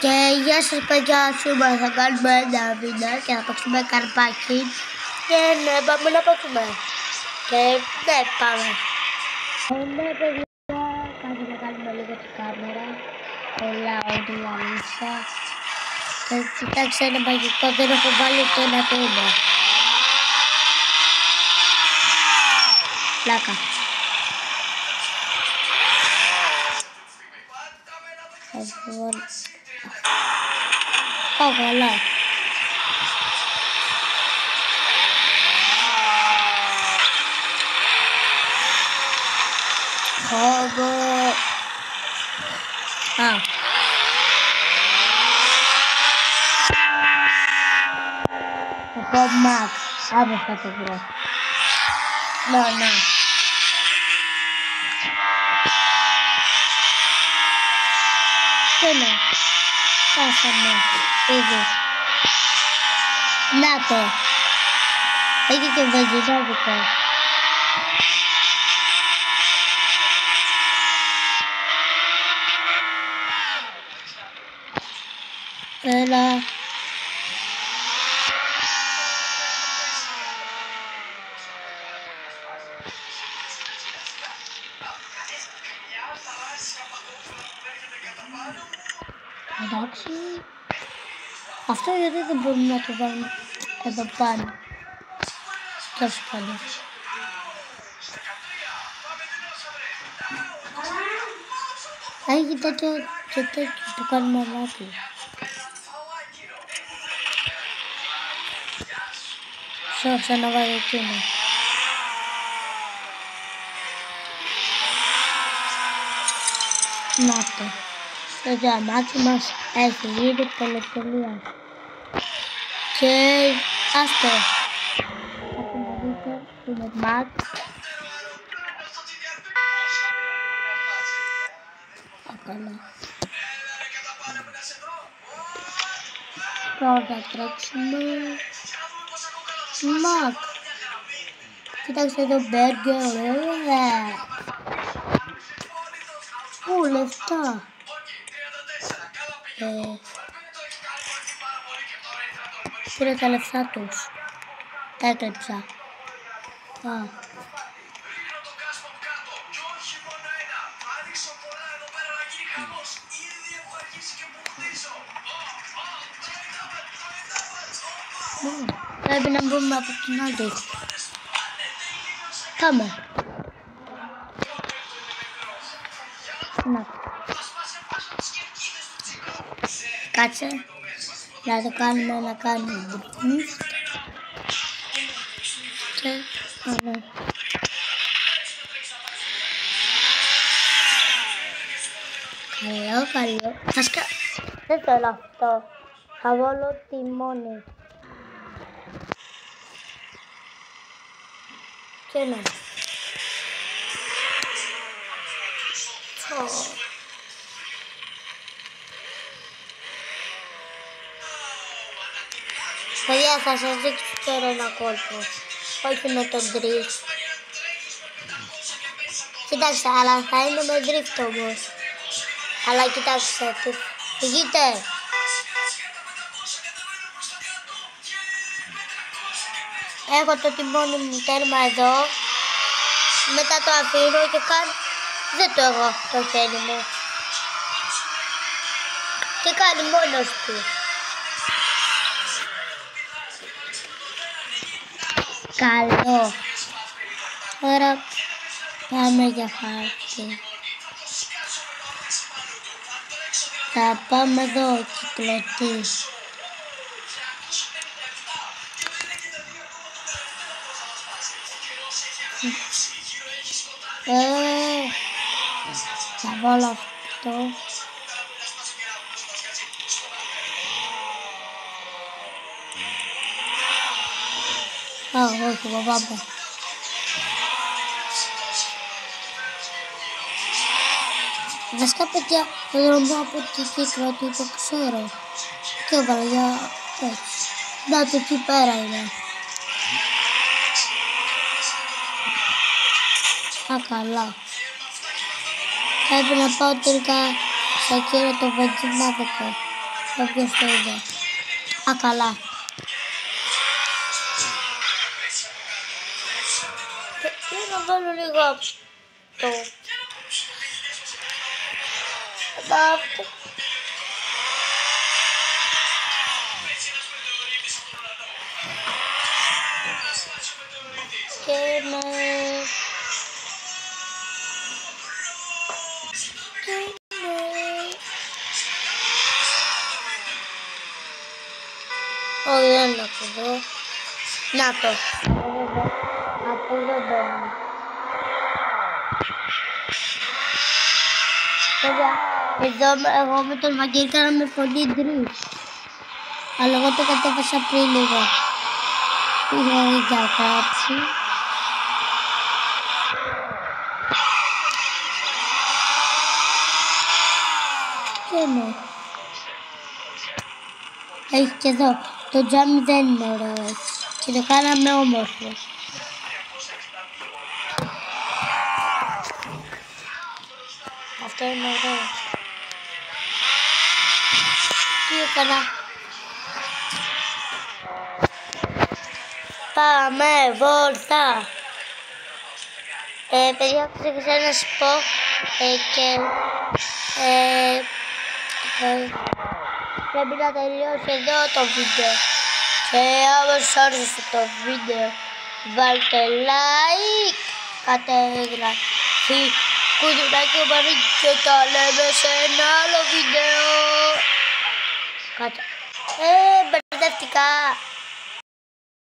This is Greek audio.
Και γεια σας παιδιά, σήμερα θα κάνουμε ένα βίντεο και θα παίξουμε καρπάκι. Και ναι, πάμε να παίξουμε. Και ναι, πάμε. Ναι παιδιά, κάτσε να κάνουμε λίγο την κάμερα. Κολλάω την αλήθεια. Και κοιτάξτε ένα μαγικό, δεν έχω βάλει το ένα το είναι. Πλάκα. Καλά. Έχω Max, αύριο θα το βρω. Ναι. Και ναι, φτάσαμε ήδη. Να το. Έχει και βενζινάδικο. Έλα. Εντάξει. Αυτό γιατί δεν μπορούμε να το βάλουμε εδώ πάνω. Τόσο πάντων. Έχει τέτοιο και τέτοιο που κάνουμε μάτι. Να βάλω εκείνο. Να το. Το αμάξι μας έχει γίνει πολυτελεία. Και αυτό. Θα να δείτε που είναι Max. Καλά. Τώρα θα τρέξουμε. Max. Κοιτάξτε το μπέργκερ. Ου, λεφτά. Πήρε τα λεφτά τους. Τα έκλεψα. Πρέπει να μπούμε από την άλλη. Πάμε. Να. Κάτσε. Να το κάνουμε να κάνουμε μπρουκνίς. Και ωραία. Καλό. Δεν θέλω αυτό. Θα βάλω τιμόνι. Και ναι. Παιδιά, θα σας δείξω τώρα ένα κόλπο. Όχι με τον drift. Κοιτάξτε, αλλά θα είναι με drift όμως. Αλλά κοιτάξτε, φυγείτε. Έχω το τιμόνι μου τέρμα εδώ. Μετά το αφήνω και δεν το έχω το χέρι μου. Και κάνει μόνος του. Καλό. Τώρα πάμε για χάρτη. Θα πάμε εδώ κυκλωτή. Θα βάλω αυτό. Όχι, πάμε. Βασικά παιδιά, το δρόμο από την κυκλωτή το ξέρω. Και έβαλα για έτσι. Να το εκεί πέρα είναι. Καλά. Πρέπει να πάω τελικά σε εκείνο το βενζινάδικο. Όποιος το είδε. Α, καλά. Να βάλω λίγο αυτό. Αυτό. Και όχι, δεν είναι από εδώ. Να το. Από εδώ μπαίνω. Εδώ εγώ με τον Βαγγέλη κάναμε πολύ ντρι. Αλλά εγώ το κατέβασα πριν λίγο. Πήγα για κάτσι. Και ναι. Έχει και εδώ. Το τζάμι δεν είναι ωραίο έτσι. Και το κάναμε όμορφο. Αυτό είναι ωραίο. Τι έκανα. Πάμε βόλτα. Παιδιά, ξέχασα να σας πω πρέπει να τελειώσει εδώ το βίντεο. Και άμα σας άρεσε το βίντεο, βάλτε like, κάτε εγγραφή, κουδουνάκι μπαρίκι και τα λέμε σε ένα άλλο βίντεο. Μπερδευτικά.